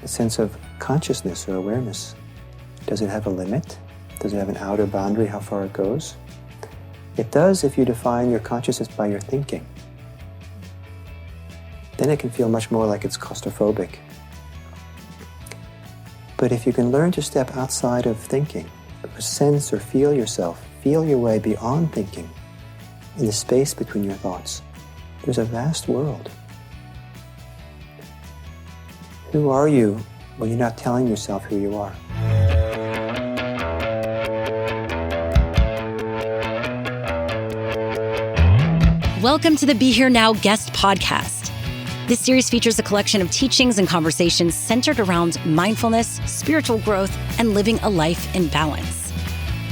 a sense of consciousness or awareness. Does it have a limit? Does it have an outer boundary, how far it goes? It does if you define your consciousness by your thinking. Then it can feel much more like it's claustrophobic. But if you can learn to step outside of thinking, or sense or feel yourself, feel your way beyond thinking, in the space between your thoughts, there's a vast world. Who are you when you're not telling yourself who you are? Welcome to the Be Here Now guest podcast. This series features a collection of teachings and conversations centered around mindfulness, spiritual growth, and living a life in balance.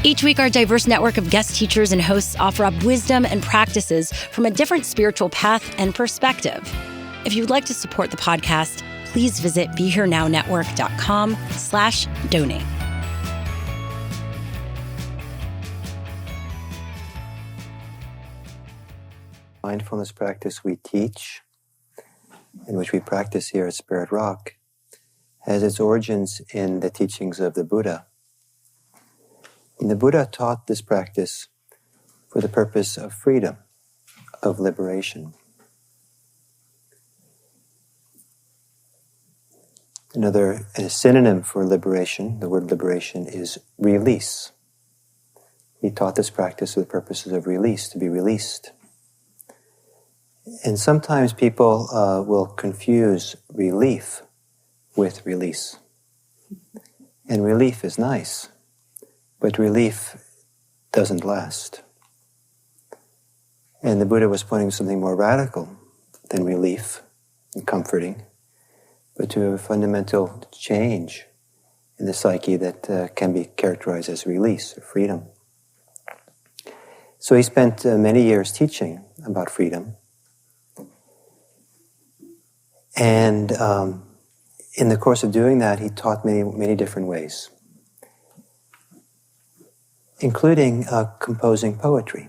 Each week, our diverse network of guest teachers and hosts offer up wisdom and practices from a different spiritual path and perspective. If you'd like to support the podcast, please visit BeHereNowNetwork.com/donate. Mindfulness practice we teach, in which we practice here at Spirit Rock, has its origins in the teachings of the Buddha. And the Buddha taught this practice for the purpose of freedom, of liberation. Another synonym for liberation, the word liberation, is release. He taught this practice for the purposes of release, to be released. And sometimes people will confuse relief with release. And relief is nice, but relief doesn't last. And the Buddha was pointing to something more radical than relief and comforting, but to a fundamental change in the psyche that can be characterized as release or freedom. So he spent many years teaching about freedom. And in the course of doing that, he taught many different ways, including composing poetry.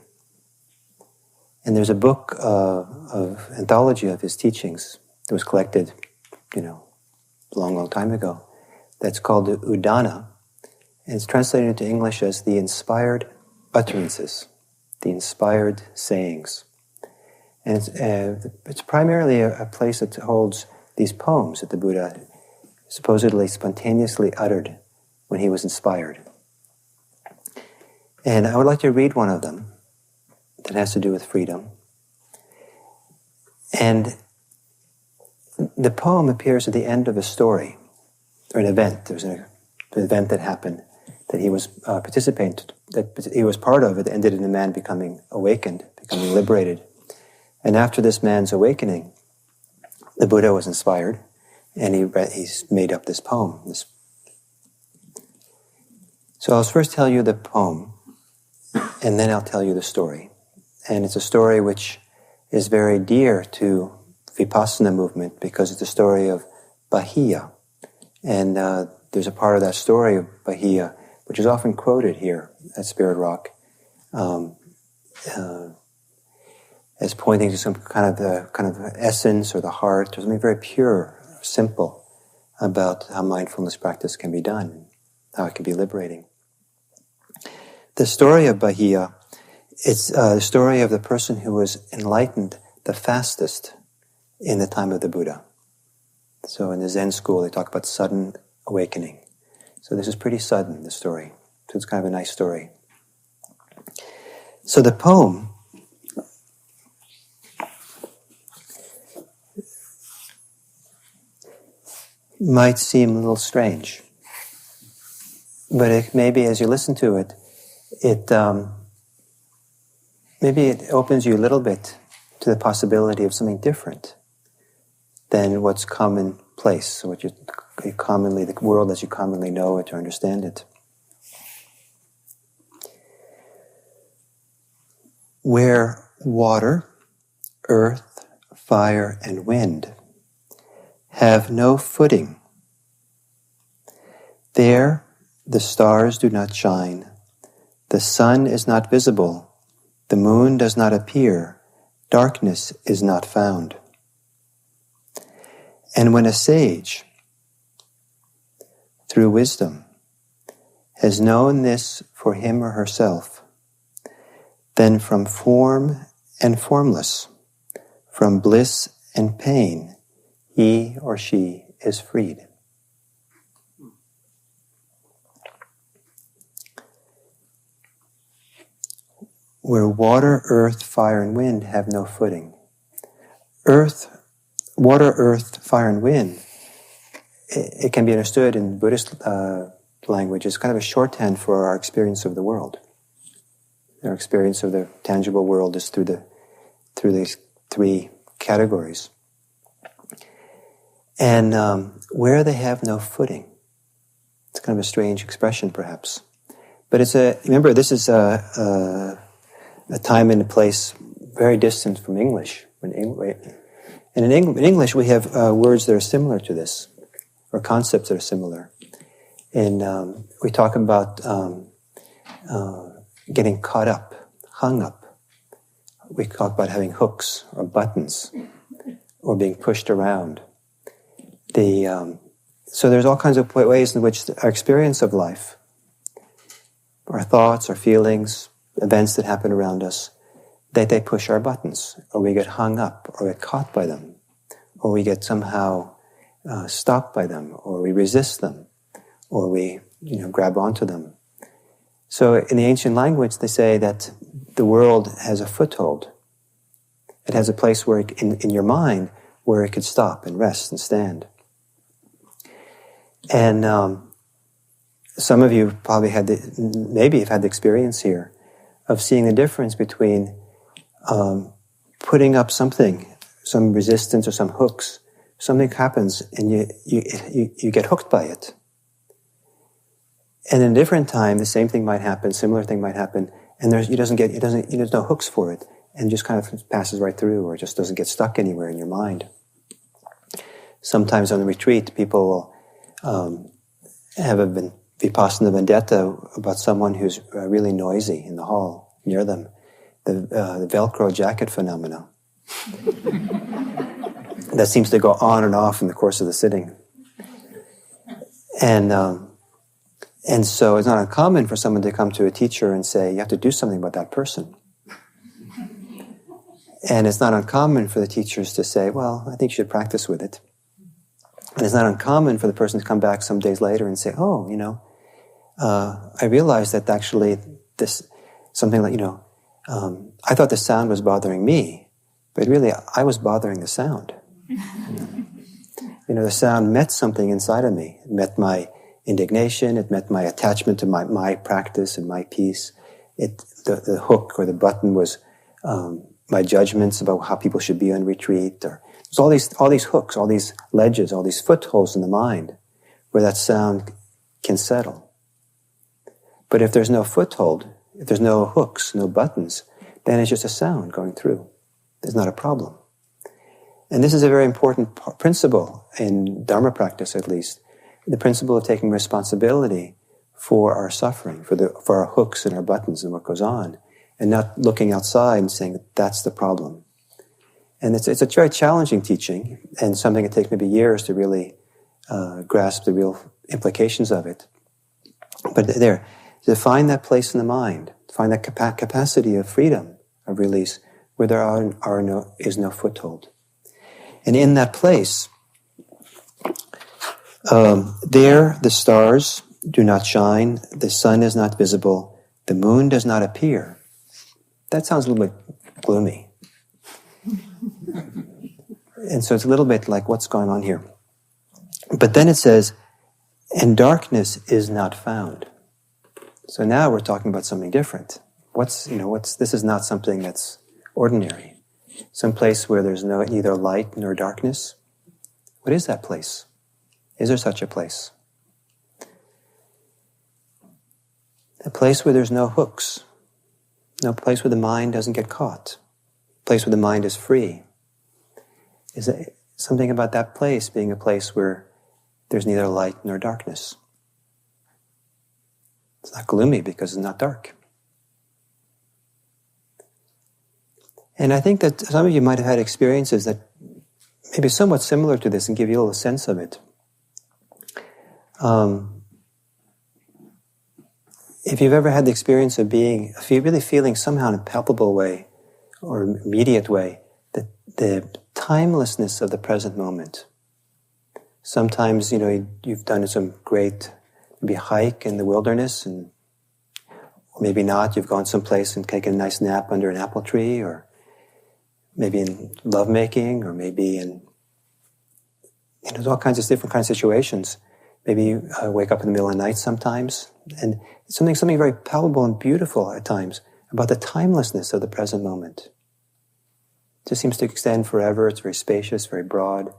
And there's a book of anthology of his teachings that was collected, a long time ago, that's called the Udana, and it's translated into English as the inspired utterances, the inspired sayings. And it's primarily a place that holds these poems that the Buddha supposedly spontaneously uttered when he was inspired. And I would like to read one of them that has to do with freedom. And the poem appears at the end of a story, or an event. There's an event that happened that he was that he was part of. It ended in a man becoming awakened, becoming liberated. And after this man's awakening, the Buddha was inspired, and he's made up this poem. So I'll first tell you the poem, and then I'll tell you the story. And it's a story which is very dear to Vipassana movement because it's the story of Bahiya. And there's a part of that story of Bahiya which is often quoted here at Spirit Rock as pointing to some kind of essence or the heart, or something very pure, simple about how mindfulness practice can be done, how it can be liberating. The story of Bahiya, it's the story of the person who was enlightened the fastest in the time of the Buddha. So in the Zen school, they talk about sudden awakening. So this is pretty sudden, the story. So it's kind of a nice story. So the poem might seem a little strange, but maybe as you listen to it, maybe it opens you a little bit to the possibility of something different than what's commonplace, what the world as you commonly know it or understand it. Where water, earth, fire, and wind have no footing, there the stars do not shine, the sun is not visible, the moon does not appear, darkness is not found. And when a sage, through wisdom, has known this for him or herself, then from form and formless, from bliss and pain, he or she is freed. Where water, earth, fire, and wind have no footing. Water, earth, fire, and wind, it can be understood in Buddhist language as kind of a shorthand for our experience of the world. Our experience of the tangible world is through these three categories. And where they have no footing, it's kind of a strange expression, perhaps. But remember, this is a time and a place very distant from English. And in English, we have words that are similar to this, or concepts that are similar. And we talk about getting caught up, hung up. We talk about having hooks or buttons, or being pushed around. So there's all kinds of ways in which our experience of life, our thoughts, our feelings, events that happen around us, that they push our buttons, or we get hung up, or get caught by them, or we get somehow stopped by them, or we resist them, or we grab onto them. So in the ancient language, they say that the world has a foothold. It has a place where, in your mind, where it could stop and rest and stand. And some of you probably maybe have had the experience here of seeing the difference between putting up something, some resistance or some hooks. Something happens and you get hooked by it. And in a different time, the same thing might happen, similar thing might happen, and there's no hooks for it, and just kind of passes right through, or just doesn't get stuck anywhere in your mind. Sometimes on the retreat, people will have a vipassana vendetta about someone who's really noisy in the hall near them. The Velcro jacket phenomena. That seems to go on and off in the course of the sitting. And so it's not uncommon for someone to come to a teacher and say, you have to do something about that person. And it's not uncommon for the teachers to say, well, I think you should practice with it. And it's not uncommon for the person to come back some days later and say, oh, I realized that actually something like, I thought the sound was bothering me, but really I was bothering the sound. The sound met something inside of me. It met my indignation, it met my attachment to my practice and my peace. The hook or the button was my judgments about how people should be on retreat. There's all these hooks, all these ledges, all these footholds in the mind where that sound can settle. But if there's no foothold, if there's no hooks, no buttons, then it's just a sound going through. There's not a problem. And this is a very important principle in Dharma practice, at least. The principle of taking responsibility for our suffering, for our hooks and our buttons and what goes on, and not looking outside and saying that's the problem. And it's a very challenging teaching, and something that takes maybe years to really grasp the real implications of it. But to find that place in the mind, to find that capacity of freedom, of release, where there is no foothold. And in that place, there the stars do not shine, the sun is not visible, the moon does not appear. That sounds a little bit gloomy. And so it's a little bit like, what's going on here? But then it says, and darkness is not found. So now we're talking about something different. This is not something that's ordinary. Some place where there's neither light nor darkness. What is that place? Is there such a place? A place where there's no hooks. No place where the mind doesn't get caught. A place where the mind is free. Is it something about that place being a place where there's neither light nor darkness? It's not gloomy because it's not dark. And I think that some of you might have had experiences that may be somewhat similar to this and give you a little sense of it. if you've ever had the experience of really feeling somehow in a palpable way or immediate way, the timelessness of the present moment. Sometimes, you've done some great, maybe hike in the wilderness, or maybe not, you've gone someplace and taken a nice nap under an apple tree, or maybe in lovemaking, or maybe in, there's all kinds of different kinds of situations. Maybe you wake up in the middle of the night sometimes, and it's something very palpable and beautiful at times about the timelessness of the present moment. It just seems to extend forever. It's very spacious, very broad.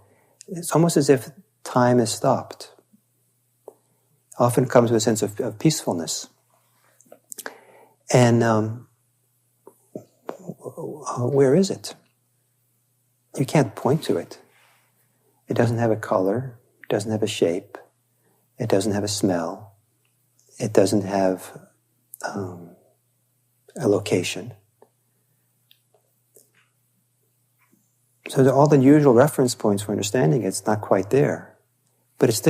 It's almost as if time has stopped. Often comes with a sense of peacefulness. And where is it? You can't point to it. It doesn't have a color. It doesn't have a shape. It doesn't have a smell. It doesn't have a location. So all the usual reference points for understanding it's not quite there. But it's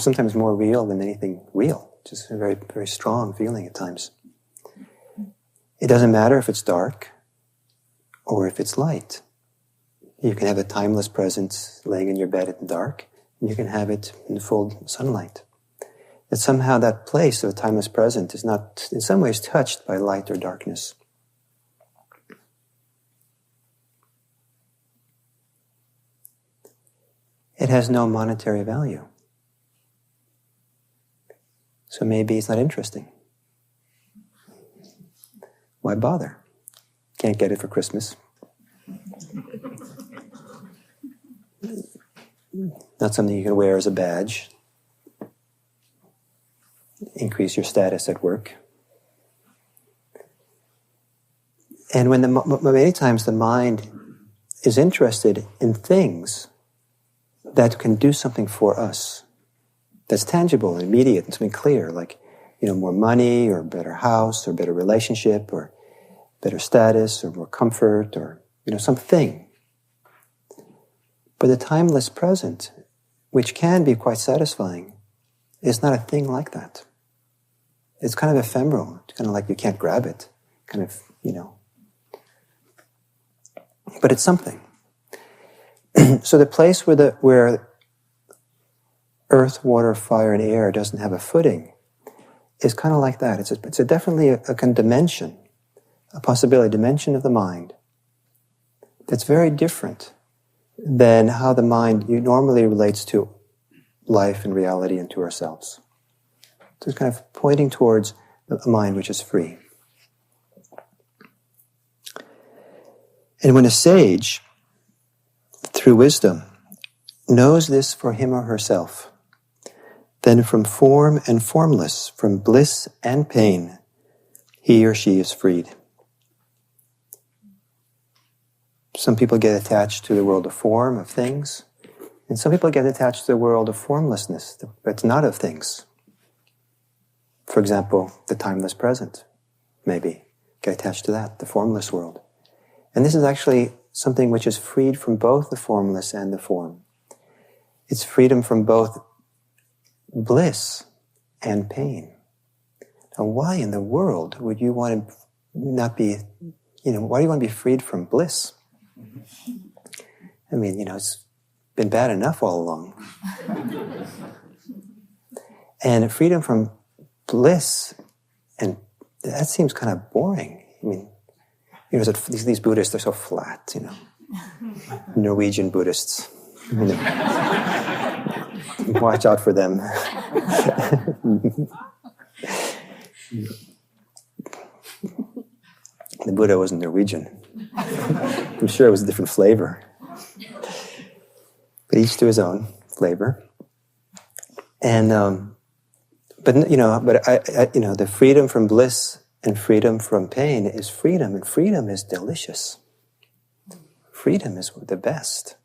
sometimes more real than anything real. Just a very, very strong feeling at times. It doesn't matter if it's dark or if it's light. You can have a timeless presence laying in your bed in the dark, and you can have it in the full sunlight. That somehow that place of a timeless present is not in some ways touched by light or darkness. It has no monetary value. So maybe it's not interesting. Why bother? Can't get it for Christmas. Not something you can wear as a badge. Increase your status at work. And many times the mind is interested in things that can do something for us, that's tangible and immediate and something clear, like, more money or a better house or better relationship or better status or more comfort or, something. But the timeless present, which can be quite satisfying, is not a thing like that. It's kind of ephemeral. It's kind of like you can't grab it. Kind of, But it's something. So the place where earth, water, fire, and air doesn't have a footing is kind of like that. It's definitely a kind of dimension, a possibility, dimension of the mind that's very different than how the mind normally relates to life and reality and to ourselves. So it's kind of pointing towards a mind which is free. And when a sage, through wisdom, knows this for him or herself, then from form and formless, from bliss and pain, he or she is freed. Some people get attached to the world of form, of things, and some people get attached to the world of formlessness, that's not of things. For example, the timeless present, maybe, get attached to that, the formless world. And this is actually something which is freed from both the formless and the form. It's freedom from both bliss and pain. Now, why in the world would you want to not be, why do you want to be freed from bliss? I mean, it's been bad enough all along. And freedom from bliss, and that seems kind of boring. I mean, these Buddhists, they're so flat, Norwegian Buddhists. Watch out for them. The Buddha wasn't Norwegian. I'm sure it was a different flavor. But each to his own flavor. And, the freedom from bliss and freedom from pain is freedom, and freedom is delicious. Freedom is the best.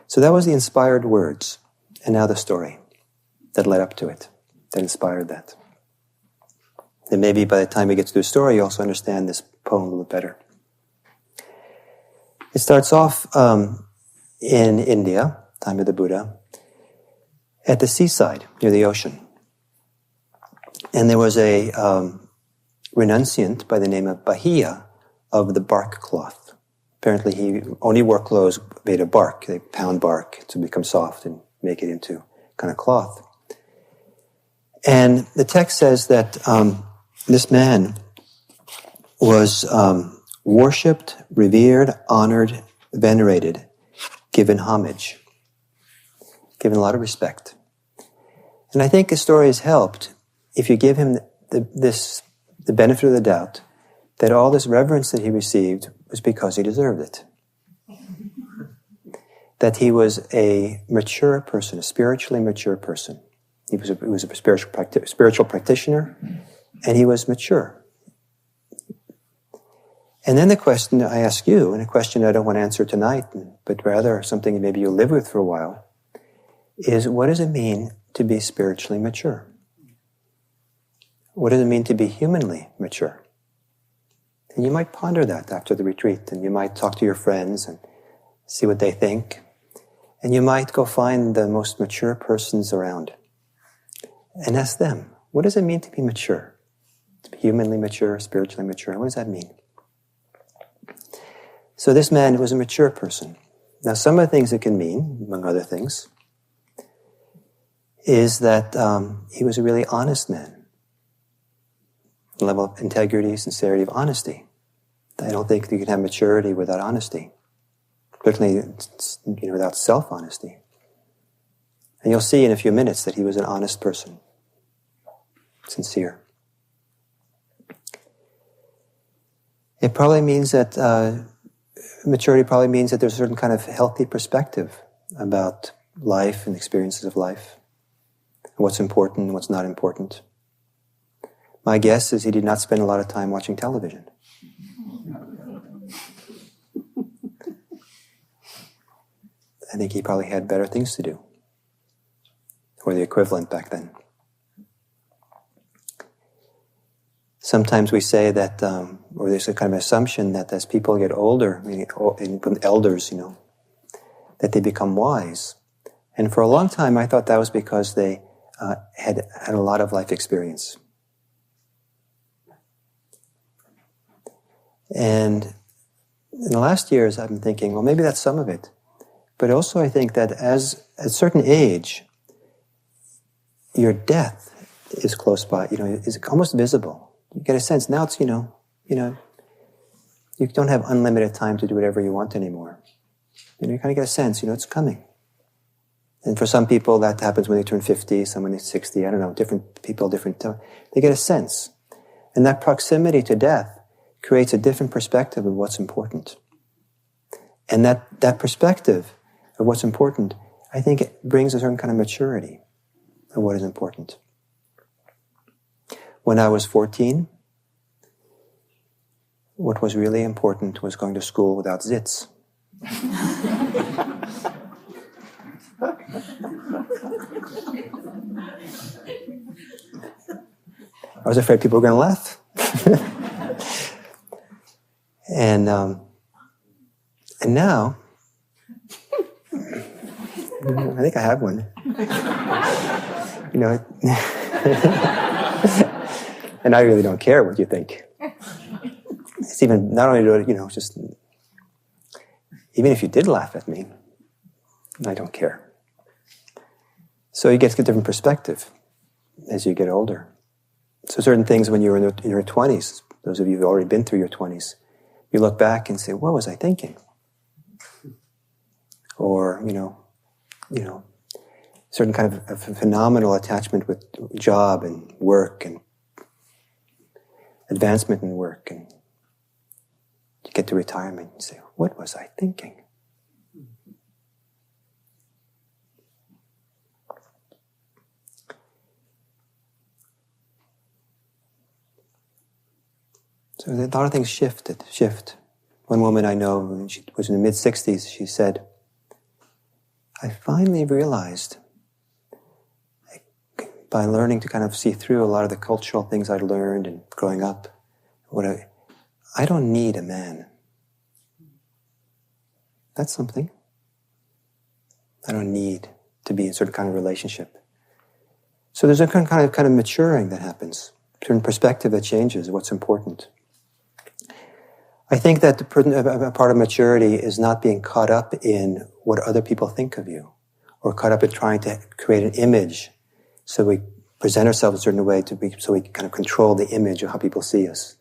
So that was the inspired words, and now the story that led up to it, that inspired that. And maybe by the time we get to the story, you also understand this poem a little better. It starts off in India, time of the Buddha, at the seaside near the ocean. And there was a renunciant by the name of Bahiya of the bark cloth. Apparently he only wore clothes made of bark. They pound bark to become soft and make it into kind of cloth. And the text says that this man was worshipped, revered, honored, venerated, given homage, given a lot of respect. And I think his story has helped if you give him the benefit of the doubt that all this reverence that he received was because he deserved it. That he was a mature person, a spiritually mature person. He was a spiritual practitioner, and he was mature. And then the question I ask you, and a question I don't want to answer tonight, but rather something maybe you'll live with for a while, is what does it mean to be spiritually mature? What does it mean to be humanly mature? And you might ponder that after the retreat, and you might talk to your friends and see what they think. And you might go find the most mature persons around and ask them, what does it mean to be mature? To be humanly mature, spiritually mature, what does that mean? So this man was a mature person. Now some of the things it can mean, among other things, is that he was a really honest man. A level of integrity, sincerity, of honesty. I don't think you can have maturity without honesty. Particularly, without self-honesty. And you'll see in a few minutes that he was an honest person. Sincere. It probably means that, maturity probably means that there's a certain kind of healthy perspective about life and experiences of life. And what's important and what's not important. My guess is he did not spend a lot of time watching television. I think he probably had better things to do. Or the equivalent back then. Sometimes we say that, or there's a kind of assumption that as people get older, elders, that they become wise. And for a long time I thought that was because they had a lot of life experience. And in the last years I've been thinking, well, maybe that's some of it. But also I think that at a certain age, your death is close by, is almost visible. You get a sense, now it's, you don't have unlimited time to do whatever you want anymore. You kind of get a sense, it's coming. And for some people that happens when they turn 50, some when they're 60, I don't know, different people, they get a sense. And that proximity to death creates a different perspective of what's important. And that perspective of what's important, I think it brings a certain kind of maturity of what is important. When I was 14, what was really important was going to school without zits. I was afraid people were going to laugh. And now, I think I have one. And I really don't care what you think. It's even, not only do it, just, even if you did laugh at me, I don't care. So you get a different perspective as you get older. So certain things when you're in your 20s, those of you who've already been through your 20s, you look back and say, what was I thinking? Or, certain kind of a phenomenal attachment with job and work and advancement in work. And you get to retirement and say, what was I thinking? So a lot of things shift. One woman I know, when she was in the mid-60s, she said, I finally realized, by learning to kind of see through a lot of the cultural things I'd learned and growing up, I don't need a man. That's something. I don't need to be in a certain kind of relationship. So there's a kind of maturing that happens, a certain perspective that changes what's important. I think that a part of maturity is not being caught up in what other people think of you, or caught up in trying to create an image so we present ourselves a certain way so we can kind of control the image of how people see us.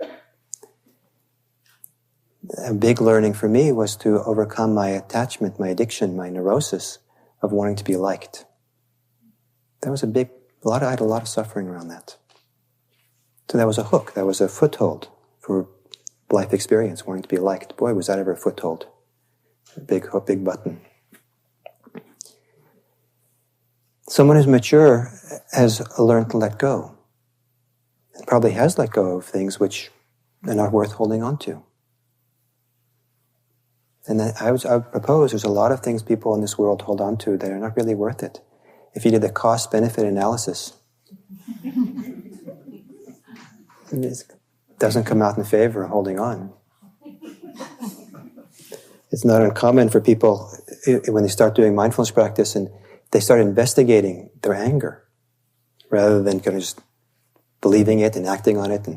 A big learning for me was to overcome my attachment, my addiction, my neurosis of wanting to be liked. That was I had a lot of suffering around that. So that was a hook, that was a foothold for life experience, wanting to be liked. Boy, was that ever a foothold. A big hook, big button. Someone who's mature has learned to let go. And probably has let go of things which are not worth holding on to. And I would propose there's a lot of things people in this world hold on to that are not really worth it. If you did the cost-benefit analysis, it doesn't come out in favor of holding on. It's not uncommon for people, when they start doing mindfulness practice, and they start investigating their anger, rather than kind of just believing it and acting on it,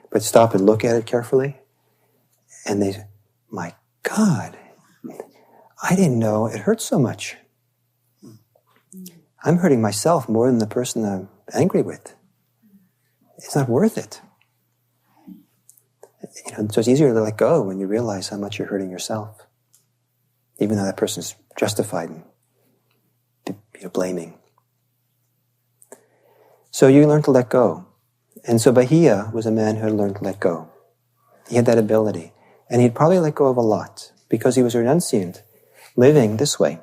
but stop and look at it carefully, and they say, my God, I didn't know it hurt so much. I'm hurting myself more than the person I'm angry with. It's not worth it. So it's easier to let go when you realize how much you're hurting yourself, even though that person's justified in blaming. So you learn to let go. And so Bahiya was a man who had learned to let go. He had that ability. And he'd probably let go of a lot, because he was a renunciant, living this way.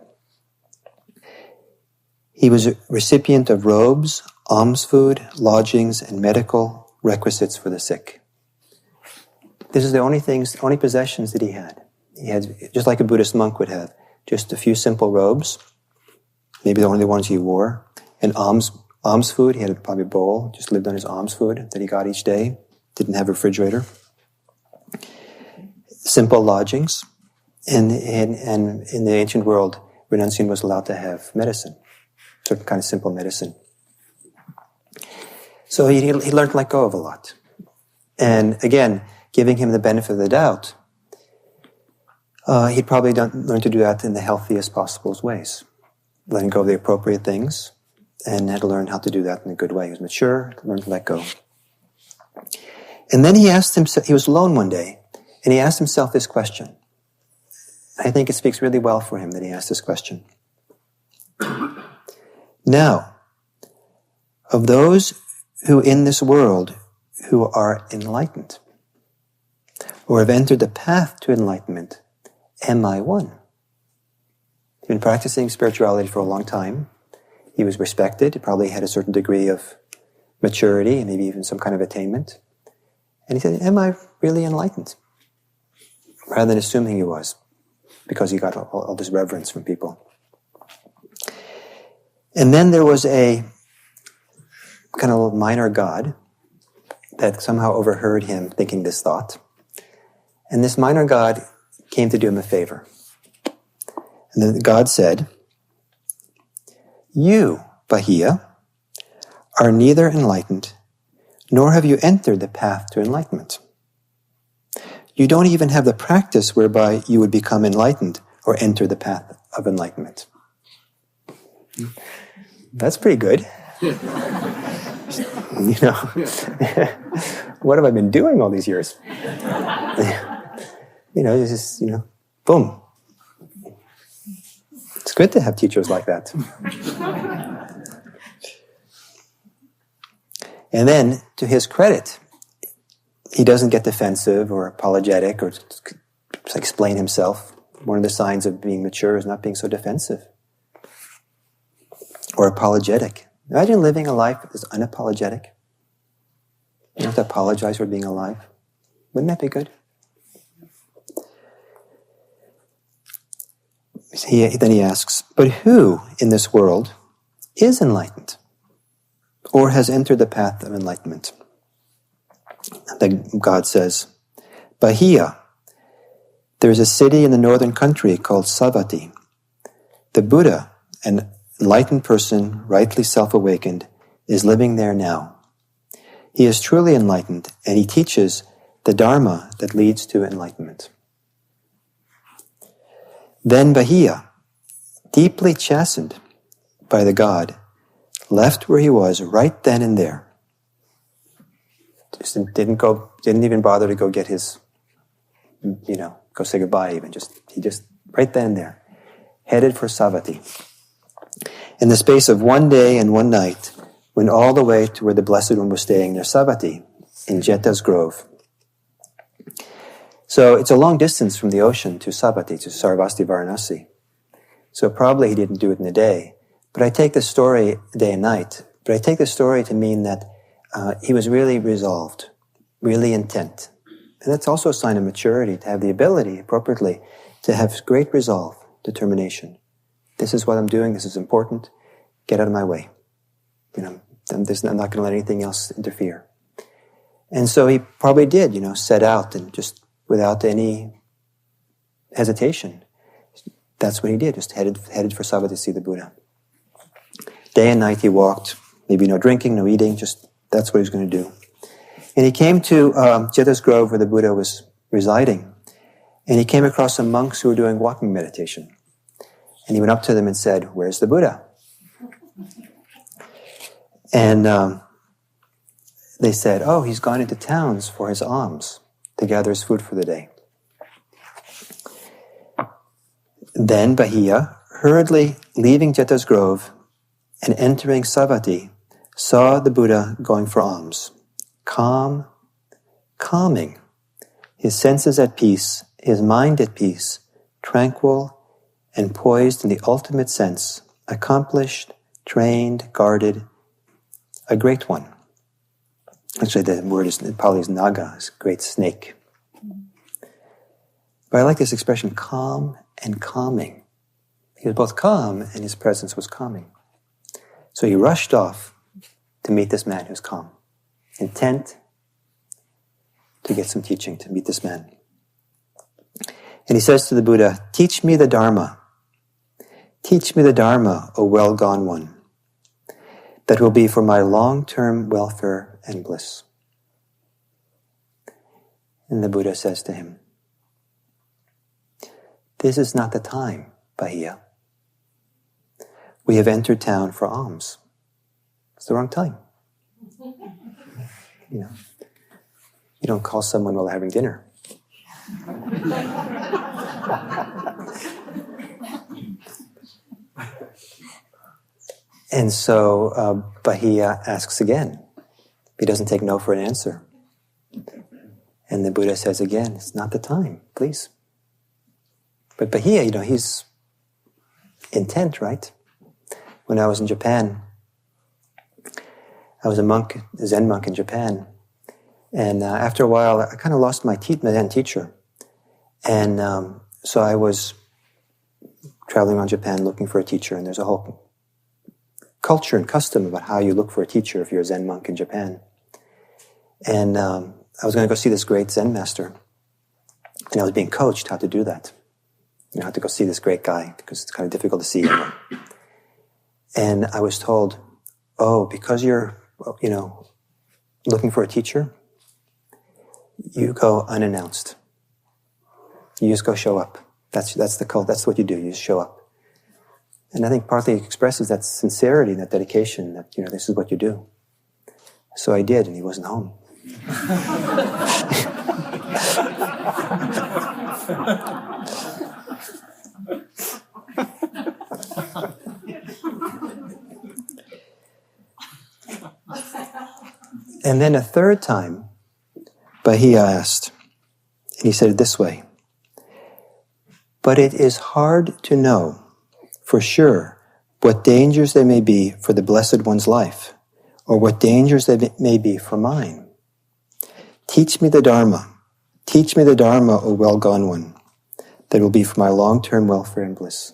He was a recipient of robes, alms food, lodgings, and medical requisites for the sick. This is the only possessions that he had. He had, just like a Buddhist monk would have, just a few simple robes, maybe the only ones he wore, and alms food. He had probably a bowl, just lived on his alms food that he got each day, didn't have a refrigerator. Simple lodgings, and in the ancient world, renunciant was allowed to have medicine, certain kind of simple medicine. So he learned to let go of a lot. And again, giving him the benefit of the doubt, he'd probably learn to do that in the healthiest possible ways. Letting go of the appropriate things, and had to learn how to do that in a good way. He was mature, learned to let go. And then he asked himself, he was alone one day, and he asked himself this question. I think it speaks really well for him that he asked this question. Now, of those who in this world who are enlightened, or have entered the path to enlightenment, am I one? He'd been practicing spirituality for a long time. He was respected. He probably had a certain degree of maturity and maybe even some kind of attainment. And he said, am I really enlightened? Rather than assuming he was, because he got all this reverence from people. And then there was a kind of minor god that somehow overheard him thinking this thought. And this minor god came to do him a favor. And then God said, you, Bahiya, are neither enlightened, nor have you entered the path to enlightenment. You don't even have the practice whereby you would become enlightened or enter the path of enlightenment. That's pretty good. What have I been doing all these years? It's just, boom. It's good to have teachers like that. And then, to his credit, he doesn't get defensive or apologetic or explain himself. One of the signs of being mature is not being so defensive or apologetic. Imagine living a life that is unapologetic. You don't have to apologize for being alive. Wouldn't that be good? Then he asks, but who in this world is enlightened or has entered the path of enlightenment? Then God says, Bahiya, there is a city in the northern country called Savatthi. The Buddha, and enlightened person, rightly self-awakened, is living there now. He is truly enlightened, and he teaches the Dharma that leads to enlightenment. Then Bahiya, deeply chastened by the god, left where he was right then and there. Just didn't even bother to go get his, go say goodbye even. He just, right then and there, headed for Savatthi. In the space of one day and one night, went all the way to where the Blessed One was staying near Savatthi, in Jeta's grove. So it's a long distance from the ocean to Savatthi, to Sarvasti Varanasi. So probably he didn't do it in a day. But I take the story day and night. But I take the story to mean that he was really resolved, really intent. And that's also a sign of maturity, to have the ability, appropriately, to have great resolve, determination. This is what I'm doing, this is important, get out of my way. I'm not going to let anything else interfere. And so he probably did, set out and just without any hesitation. That's what he did, just headed for Savatthi to see the Buddha. Day and night he walked, maybe no drinking, no eating, just that's what he was going to do. And he came to Jeta's grove where the Buddha was residing. And he came across some monks who were doing walking meditation. And he went up to them and said, "Where's the Buddha?" And they said, "Oh, he's gone into towns for his alms, to gather his food for the day." Then Bahiya, hurriedly leaving Jeta's grove and entering Savatthi, saw the Buddha going for alms, calming, his senses at peace, his mind at peace, tranquil and poised in the ultimate sense, accomplished, trained, guarded, a great one. Actually, the word in Pali is naga, is great snake. But I like this expression, calm and calming. He was both calm and his presence was calming. So he rushed off to meet this man who's calm, intent to get some teaching, to meet this man. And he says to the Buddha, "Teach me the Dharma. Teach me the Dharma, O well-gone one, that will be for my long-term welfare and bliss." And the Buddha says to him, "This is not the time, Bahiya. We have entered town for alms. It's the wrong time." You don't call someone while they're having dinner. And so Bahiya asks again. He doesn't take no for an answer. And the Buddha says again, "It's not the time, please." But Bahiya, he's intent, right? When I was in Japan, I was a Zen monk in Japan. And after a while, I kind of lost my Zen teacher. And so I was traveling around Japan looking for a teacher. And there's a whole culture and custom about how you look for a teacher if you're a Zen monk in Japan. And I was going to go see this great Zen master. And I was being coached how to do that. How to go see this great guy, because it's kind of difficult to see him. And I was told, "Oh, because you're, looking for a teacher, you go unannounced. You just go show up. That's the cult. That's what you do. You just show up." And I think partly it expresses that sincerity, that dedication, that, this is what you do. So I did, and he wasn't home. And then a third time, Bahiya asked, and he said it this way, "But it is hard to know for sure what dangers there may be for the Blessed One's life, or what dangers there may be for mine. Teach me the Dharma. Teach me the Dharma, O well-gone one, that will be for my long-term welfare and bliss."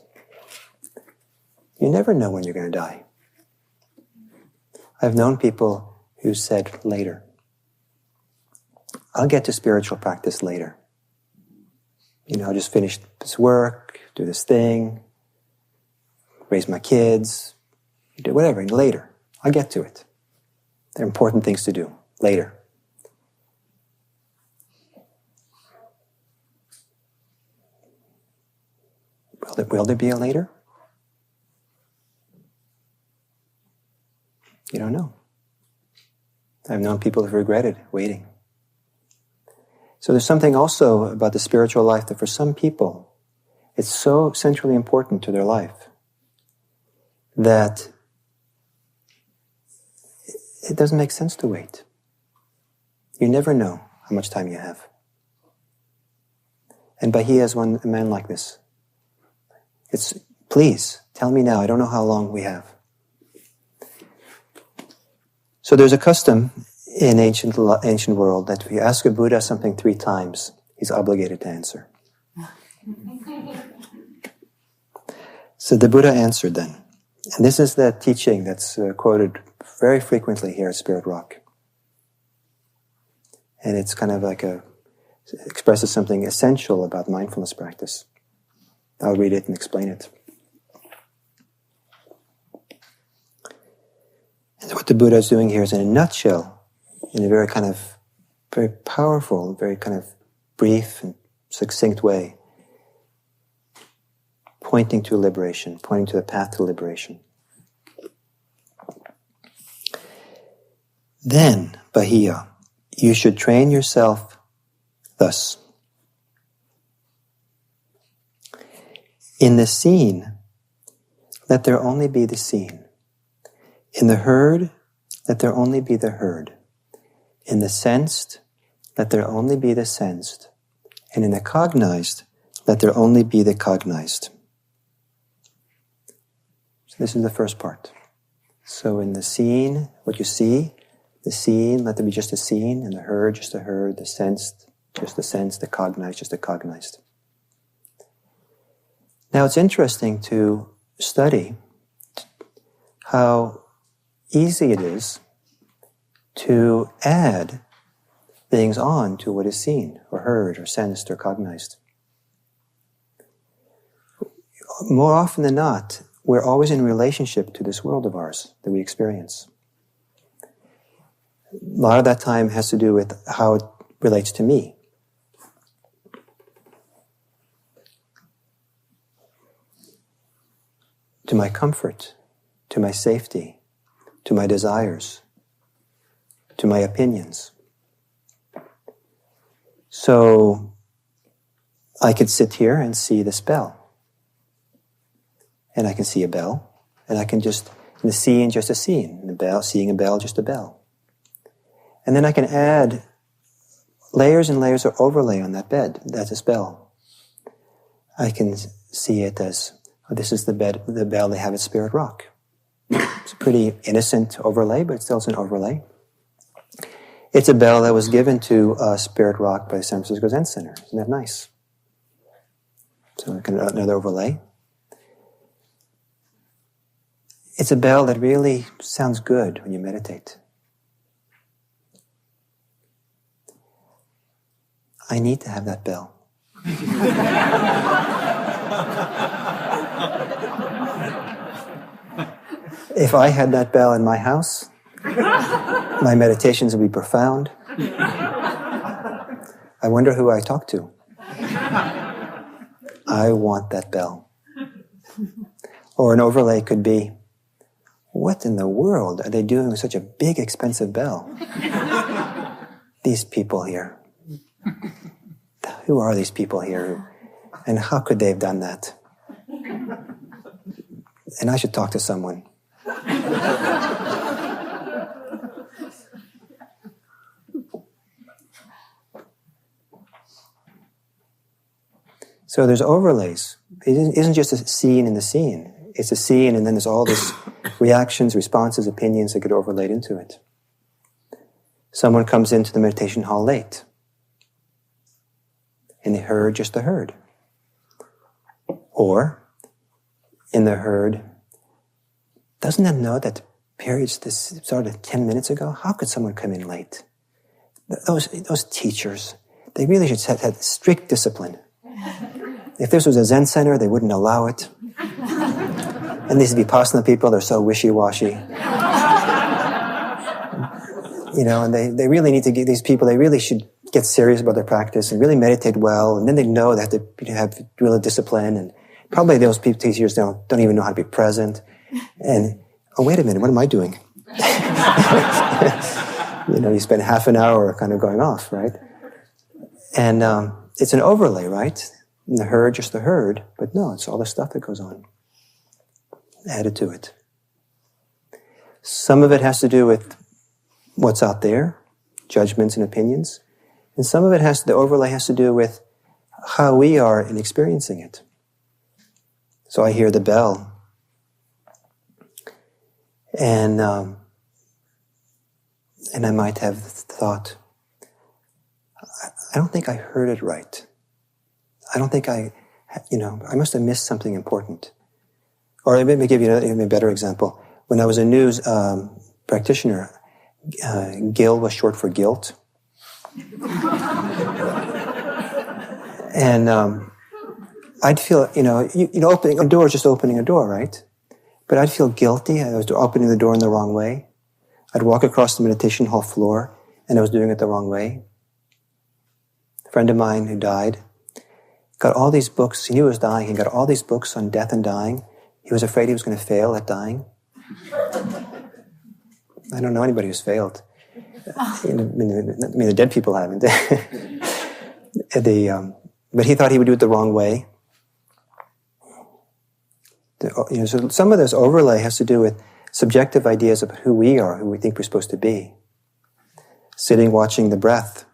You never know when you're going to die. I've known people who said later, "I'll get to spiritual practice later. I'll just finish this work, do this thing, raise my kids, do whatever, later. I'll get to it. They're important things to do, later. Will there be a later? You don't know. I've known people who've regretted waiting. So there's something also about the spiritual life that for some people, it's so centrally important to their life that it doesn't make sense to wait. You never know how much time you have. And Bahiya is a man like this. It's, please, tell me now, I don't know how long we have. So there's a custom in ancient world that if you ask a Buddha something 3 times, he's obligated to answer. So the Buddha answered then. And this is the teaching that's quoted very frequently here at Spirit Rock. And it's kind of like expresses something essential about mindfulness practice. I'll read it and explain it. And what the Buddha is doing here is, in a nutshell, in a very powerful, very kind of brief and succinct way, pointing to liberation, pointing to the path to liberation. Then, Bahiya, you should train yourself thus. In the seen, let there only be the seen. In the heard, let there only be the heard. In the sensed, let there only be the sensed. And in the cognized, let there only be the cognized. So this is the first part. So in the seen, what you see, the seen, let there be just a seen, and the heard, just a heard, the sensed, just the sensed, the cognized, just the cognized. Now it's interesting to study how easy it is to add things on to what is seen, or heard, or sensed, or cognized. More often than not, we're always in relationship to this world of ours that we experience. A lot of that time has to do with how it relates to me. To my comfort, to my safety, to my desires, to my opinions. So I could sit here and see this bell. And I can see a bell, and I can just, in the scene, just a scene. In the bell, seeing a bell, just a bell. And then I can add layers and layers of overlay on that bed. That's a bell. I can see it as, oh, this is the bell they have at Spirit Rock. It's a pretty innocent overlay, but still it's an overlay. It's a bell that was given to Spirit Rock by the San Francisco Zen Center. Isn't that nice? So another overlay. It's a bell that really sounds good when you meditate. I need to have that bell. If I had that bell in my house, my meditations would be profound. I wonder who I talk to. I want that bell. Or an overlay could be, what in the world are they doing with such a big, expensive bell? These people here. Who are these people here? And how could they have done that? And I should talk to someone. So there's overlays. It isn't just a scene in the scene. It's a scene, and then there's all this reactions, responses, opinions that get overlaid into it. Someone comes into the meditation hall late, and they heard just the heard. Or, in the heard, doesn't that know that the period's this started 10 minutes ago? How could someone come in late? Those teachers, they really should have strict discipline. If this was a Zen center, they wouldn't allow it. And And these Vipassana people, they're so wishy-washy. And they really need to get these people, they really should get serious about their practice and really meditate well, and then they know they have to have real discipline, and probably those teachers don't even know how to be present. And, oh, wait a minute, what am I doing? You spend half an hour kind of going off, right? And it's an overlay, right? And the herd, just the herd, but no, it's all the stuff that goes on added to it. Some of it has to do with what's out there, judgments and opinions. And some of it the overlay has to do with how we are in experiencing it. So I hear the bell. And I might have thought, I don't think I heard it right. I don't think I must have missed something important. Or let me give you a better example. When I was a news practitioner, Gil was short for guilt. And I'd feel, opening a door is just opening a door, right? But I'd feel guilty. I was opening the door in the wrong way. I'd walk across the meditation hall floor, and I was doing it the wrong way. A friend of mine who died got all these books. He knew he was dying. He got all these books on death and dying. He was afraid he was going to fail at dying. I don't know anybody who's failed. The dead people haven't. But he thought he would do it the wrong way. So some of this overlay has to do with subjective ideas of who we are, who we think we're supposed to be. Sitting, watching the breath,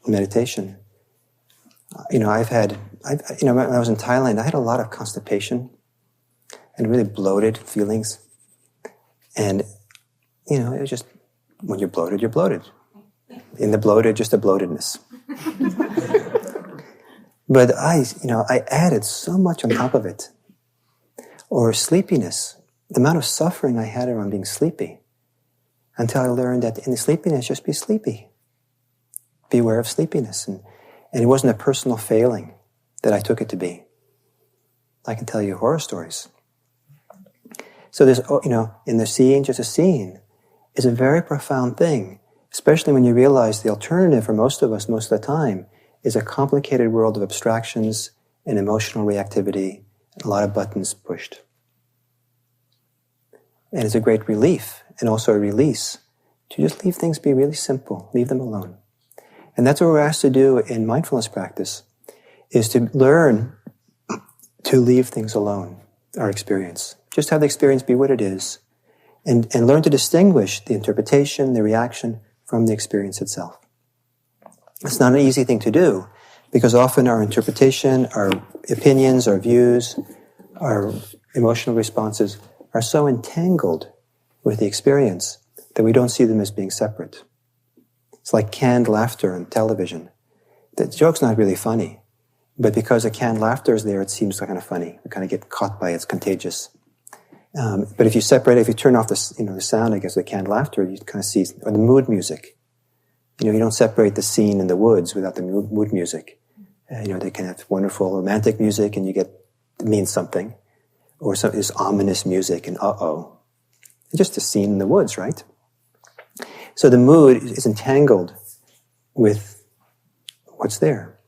meditation. When I was in Thailand, I had a lot of constipation and really bloated feelings. And, it was just, when you're bloated, you're bloated. In the bloated, just a bloatedness. But I added so much on top of it. Or sleepiness. The amount of suffering I had around being sleepy. Until I learned that in the sleepiness, just be sleepy. Be aware of sleepiness. And it wasn't a personal failing that I took it to be. I can tell you horror stories. So there's, in the seeing, just a seeing is a very profound thing, especially when you realize the alternative for most of us, most of the time, is a complicated world of abstractions and emotional reactivity, and a lot of buttons pushed. And it's a great relief, and also a release, to just leave things be really simple, leave them alone. And that's what we're asked to do in mindfulness practice, is to learn to leave things alone, our experience. Just have the experience be what it is, and learn to distinguish the interpretation, the reaction, from the experience itself. It's not an easy thing to do, because often our interpretation, our opinions, our views, our emotional responses are so entangled with the experience that we don't see them as being separate. It's like canned laughter on television. The joke's not really funny, but because the canned laughter is there, it seems kind of funny. We kind of get caught by it, it's contagious. But if you separate it, if you turn off the sound, I guess, of the canned laughter, you kind of see, or the mood music. You don't separate the scene in the woods without the mood music. They can have wonderful romantic music, and it means something. Or this ominous music, and uh-oh. It's just a scene in the woods, right? So the mood is entangled with what's there.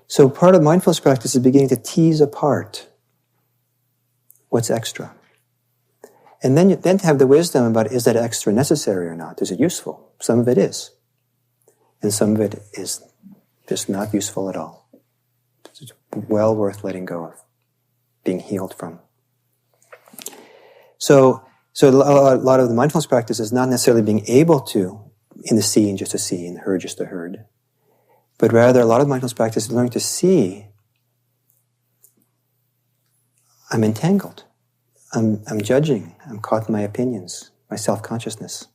So part of mindfulness practice is beginning to tease apart what's extra. And then to have the wisdom about, is that extra necessary or not? Is it useful? Some of it is. And some of it is just not useful at all. It's well worth letting go of, being healed from. So a lot of the mindfulness practice is not necessarily being able to, in the seeing, just to see, in the herd, just to herd. But rather, a lot of mindfulness practice is learning to see, I'm entangled. I'm judging. I'm caught in my opinions, my self-consciousness.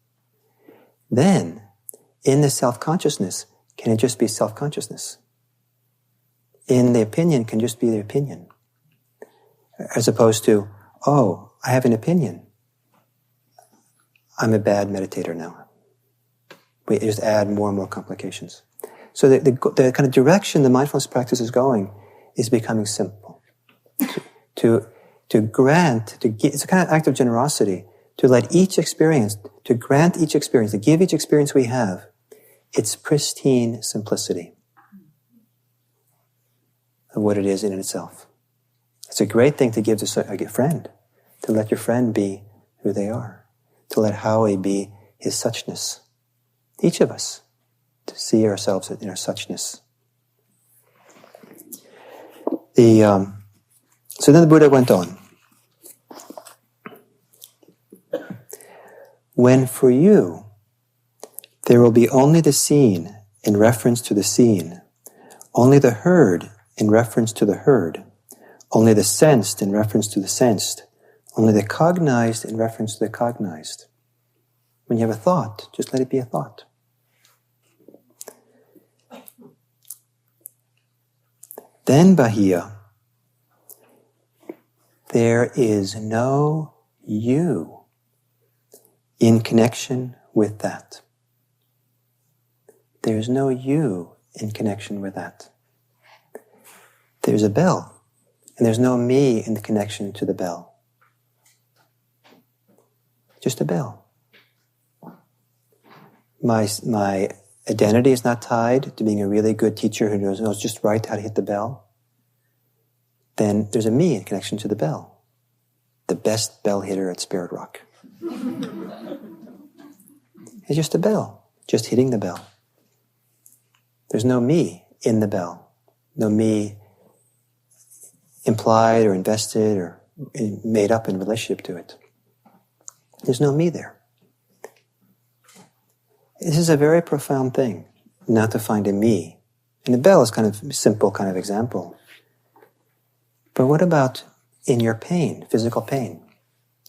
Then, in the self-consciousness, can it just be self-consciousness? In the opinion can just be the opinion. As opposed to, oh, I have an opinion. I'm a bad meditator now. We just add more and more complications. So the kind of direction the mindfulness practice is going is becoming simple. To to grant, to give, it's a kind of act of generosity, to let each experience, to grant each experience, to give each experience we have its pristine simplicity of what it is in itself. It's a great thing to give to a friend, to let your friend be who they are, to let Howie be his suchness. Each of us, to see ourselves in our suchness. So then the Buddha went on. When for you, there will be only the seen in reference to the seen, only the heard in reference to the heard, only the sensed in reference to the sensed, only the cognized in reference to the cognized. When you have a thought, just let it be a thought. Then Bahiya, there is no you in connection with that. There's no you in connection with that. There's a bell, and there's no me in the connection to the bell. Just a bell. My identity is not tied to being a really good teacher who knows just right how to hit the bell. Then there's a me in connection to the bell. The best bell hitter at Spirit Rock. It's just a bell, just hitting the bell. There's no me in the bell. No me implied or invested or made up in relationship to it. There's no me there. This is a very profound thing, not to find a me. And the bell is kind of a simple kind of example. But what about in your pain, physical pain?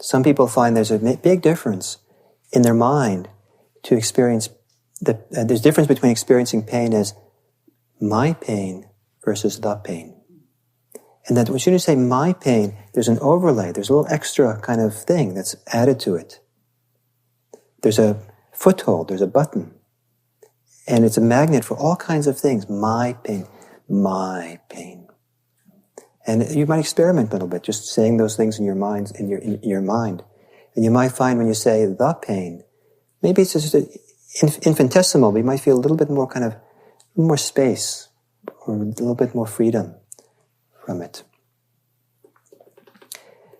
Some people find there's a big difference in their mind to experience, there's a difference between experiencing pain as my pain versus the pain. And that when you say my pain, there's an overlay, there's a little extra kind of thing that's added to it. There's a foothold, there's a button. And it's a magnet for all kinds of things. My pain, my pain. And you might experiment a little bit, just saying those things in your mind, in your mind. And you might find when you say the pain, maybe it's just infinitesimal, but you might feel a little bit more kind of, more space, or a little bit more freedom from it.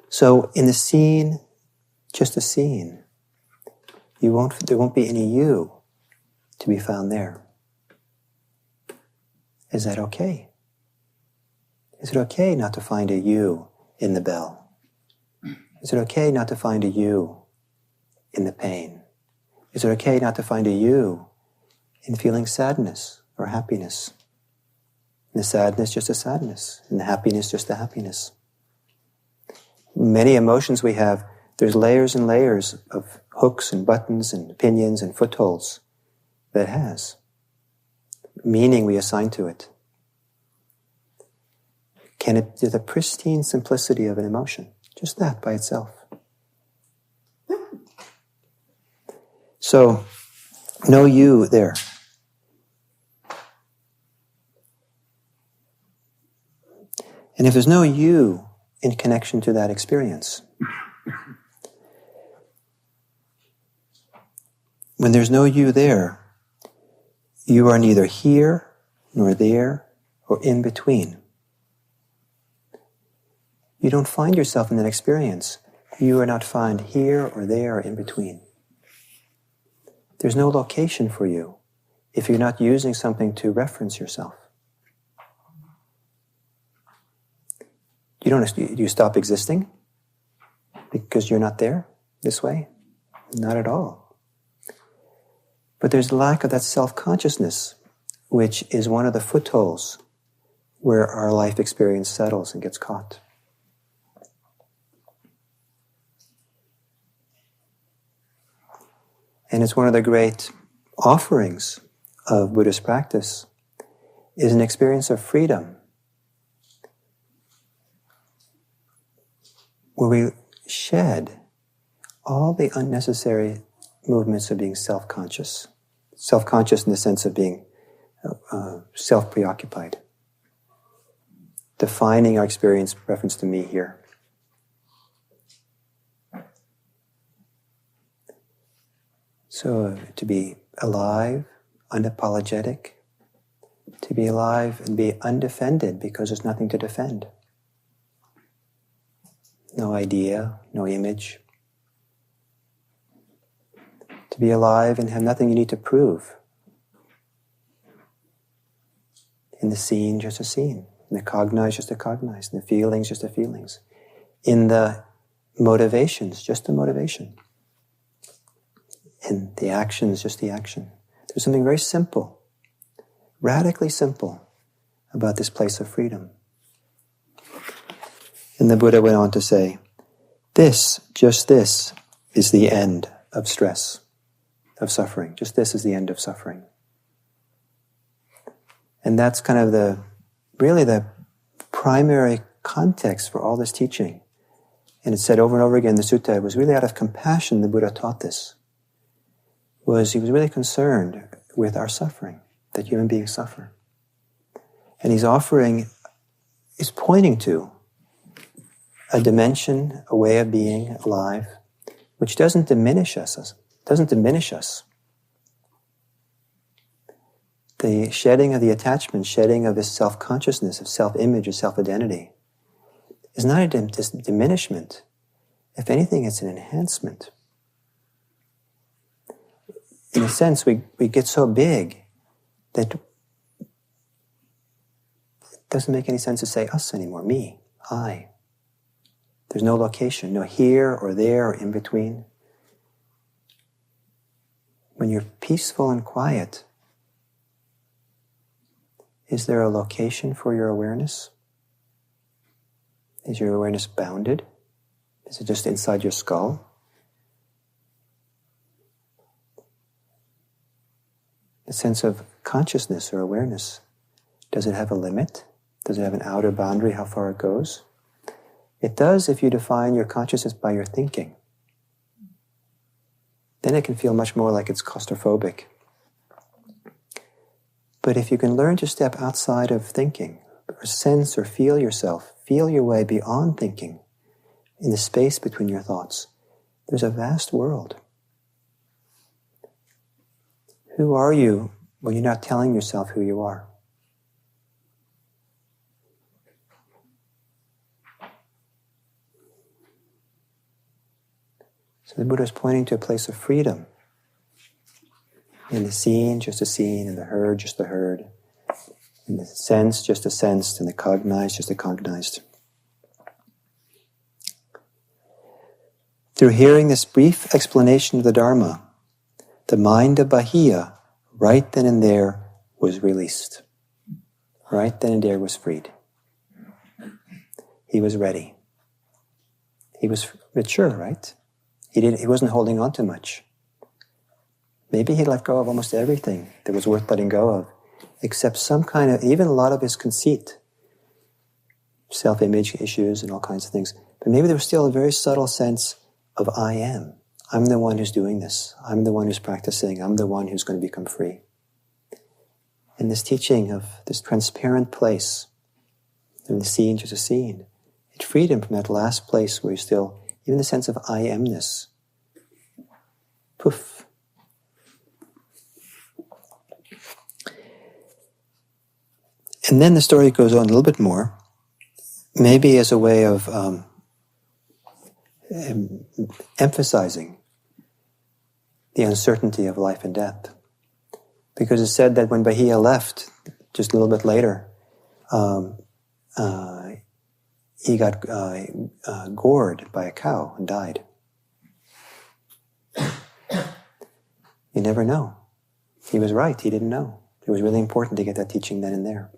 So in the scene, just a scene, there won't be any you to be found there. Is that okay? Is it okay not to find a you in the bell? Is it okay not to find a you in the pain? Is it okay not to find a you in feeling sadness or happiness? And the sadness, just a sadness. And the happiness, just a happiness. Many emotions we have, there's layers and layers of hooks and buttons and opinions and footholds that has. Meaning we assign to it. Can it be the pristine simplicity of an emotion? Just that by itself. So, no you there. And if there's no you in connection to that experience, when there's no you there, you are neither here, nor there, or in between. You don't find yourself in that experience. You are not found here, or there, or in between. There's no location for you if you're not using something to reference yourself. Do you stop existing because you're not there this way? Not at all. But there's a lack of that self-consciousness, which is one of the footholds where our life experience settles and gets caught. And it's one of the great offerings of Buddhist practice is an experience of freedom, where we shed all the unnecessary movements of being self-conscious. Self-conscious in the sense of being self-preoccupied. Defining our experience with reference to me here. So to be alive, unapologetic, to be alive and be undefended because there's nothing to defend. No idea, no image. To be alive and have nothing you need to prove. In the seen, just a seen. In the cognized, just a cognized. In the feelings, just the feelings. In the motivations, just the motivation. In the actions, just the action. There's something very simple, radically simple, about this place of freedom. And the Buddha went on to say, this, just this, is the end of stress, of suffering. Just this is the end of suffering. And that's kind of really the primary context for all this teaching. And it's said over and over again in the sutta, it was really out of compassion the Buddha taught this. He was really concerned with our suffering, that human beings suffer. And he's pointing to a dimension, a way of being alive, which doesn't diminish us. The shedding of the attachment, shedding of this self-consciousness, of self-image, of self-identity, is not a diminishment. If anything, it's an enhancement. In a sense, we get so big that it doesn't make any sense to say us anymore, me, I. There's no location, no here or there or in between. When you're peaceful and quiet, is there a location for your awareness? Is your awareness bounded? Is it just inside your skull? The sense of consciousness or awareness, does it have a limit? Does it have an outer boundary, how far it goes? It does if you define your consciousness by your thinking. Then it can feel much more like it's claustrophobic. But if you can learn to step outside of thinking, or sense or feel yourself, feel your way beyond thinking, in the space between your thoughts, there's a vast world. Who are you when you're not telling yourself who you are? So the Buddha is pointing to a place of freedom. In the seen, just the seen. In the heard, just the heard. In the sense, just the sensed. In the cognized, just the cognized. Through hearing this brief explanation of the Dharma, the mind of Bahiya, right then and there, was released. Right then and there was freed. He was ready. He was mature, right? He wasn't holding on to much. Maybe he let go of almost everything that was worth letting go of, except some kind of, even a lot of his conceit, self-image issues and all kinds of things. But maybe there was still a very subtle sense of I am. I'm the one who's doing this. I'm the one who's practicing. I'm the one who's going to become free. And this teaching of this transparent place, and the seen, just a seen, it freed him from that last place where he's still, even the sense of I amness. Poof. And then the story goes on a little bit more, maybe as a way of emphasizing the uncertainty of life and death. Because it's said that when Bahiya left, just a little bit later, he got gored by a cow and died. You never know. He was right, he didn't know. It was really important to get that teaching then and there.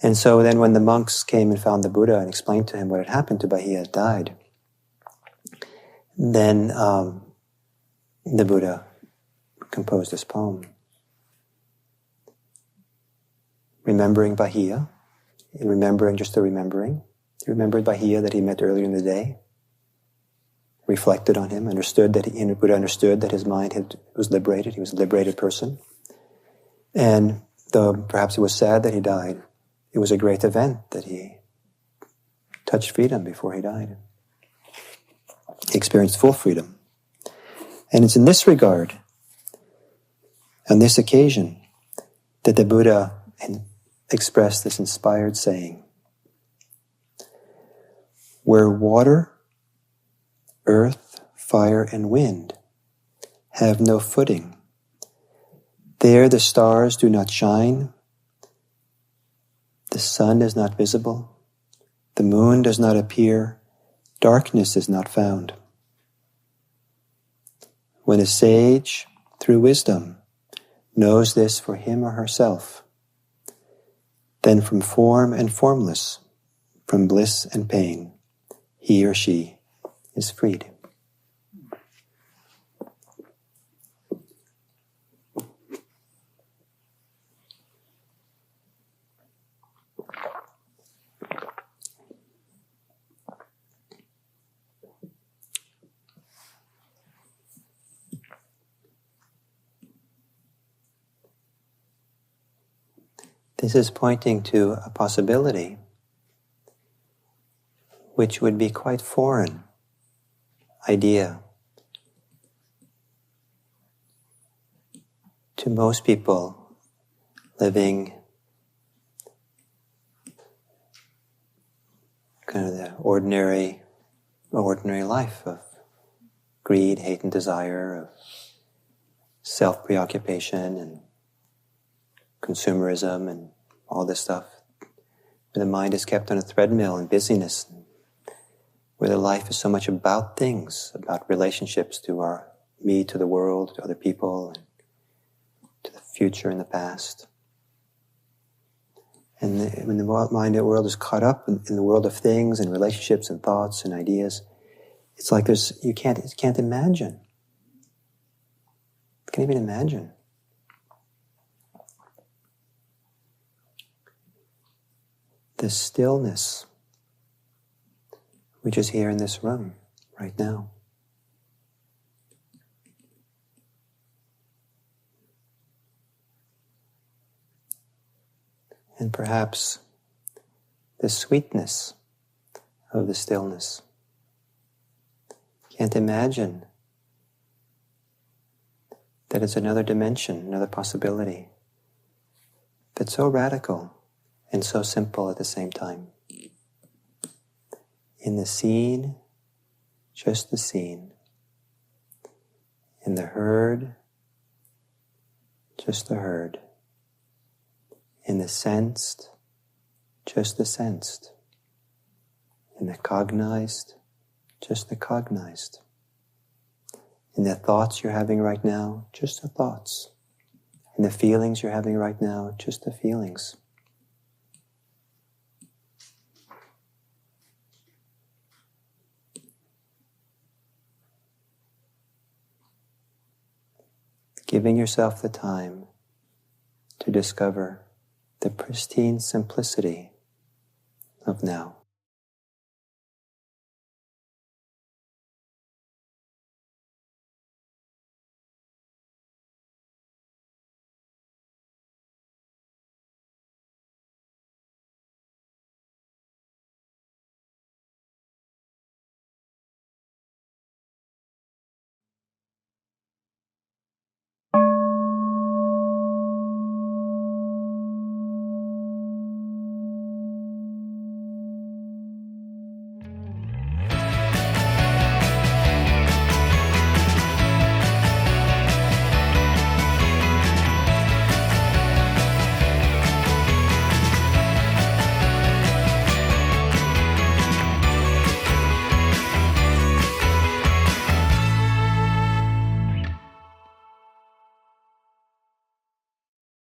And so then when the monks came and found the Buddha and explained to him what had happened to Bahiya had died, then the Buddha composed this poem. Remembering Bahiya, remembering just the remembering. He remembered Bahiya that he met earlier in the day, reflected on him, understood that the Buddha understood that his mind was liberated, he was a liberated person. And though perhaps it was sad that he died, it was a great event that he touched freedom before he died. He experienced full freedom. And it's in this regard, on this occasion, that the Buddha expressed this inspired saying, where water, earth, fire, and wind have no footing, there the stars do not shine, the sun is not visible, the moon does not appear, darkness is not found. When a sage, through wisdom, knows this for him or herself, then from form and formless, from bliss and pain, he or she is freed. This is pointing to a possibility which would be quite foreign idea to most people living kind of the ordinary life of greed, hate, and desire, of self-preoccupation and consumerism and all this stuff, where the mind is kept on a treadmill and busyness, where the life is so much about things, about relationships to me, to the world, to other people, and to the future and the past. And when the mind and world is caught up in the world of things and relationships and thoughts and ideas, it's like you can't imagine. You can't even imagine. The stillness which is here in this room right now. And perhaps the sweetness of the stillness. Can't imagine that it's another dimension, another possibility that's so radical and so simple at the same time. In the seen, just the seen. In the heard, just the heard. In the sensed, just the sensed. In the cognized, just the cognized. In the thoughts you're having right now, just the thoughts. In the feelings you're having right now, just the feelings. Giving yourself the time to discover the pristine simplicity of now.